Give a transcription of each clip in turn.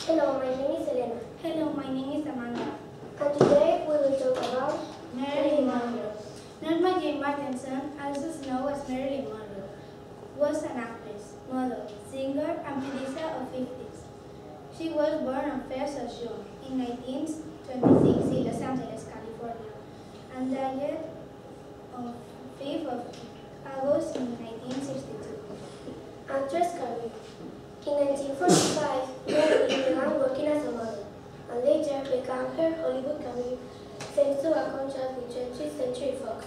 Hello, my name is Elena. Hello, my name is Amanda. And today we will talk about Marilyn Monroe. Norma Jean Martenson, also known as Marilyn Monroe, was an actress, model, singer, and producer of 50s. She was born on 1st of June in 1926 in Los Angeles, California, and died on 5th of August in 1962. actress career. In 1945, Marilyn began working as a model and later began her Hollywood career thanks to a contract with 20th Century Fox,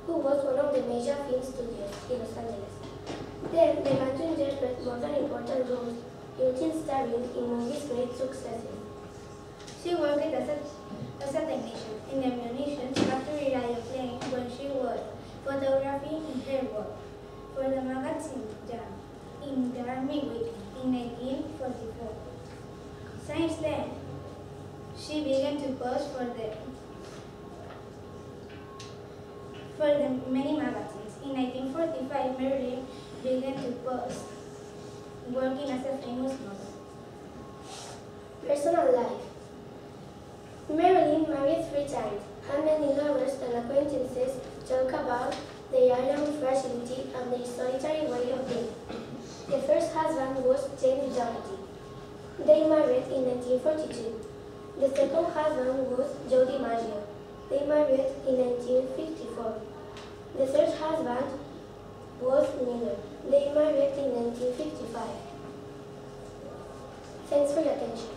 who was one of the major film studios in Los Angeles. Then began to interpret more than important roles, including starring in movies great successes. She worked as a technician in the munitions factory airplane when she was photographing in her work for the magazine Jam in the Army Weekly in 1944. Since then, she began to pose for the many magazines. In 1945, Marilyn began to pose, working as a famous model. Personal life. Marilyn married 3 times. How many lovers and acquaintances talk about their iron fragility and their solitary way of being. The first husband was James Dougherty. They married in 1942. The second husband was Joe DiMaggio. They married in 1954. The third husband was Miller. They married in 1955. Thanks for your attention.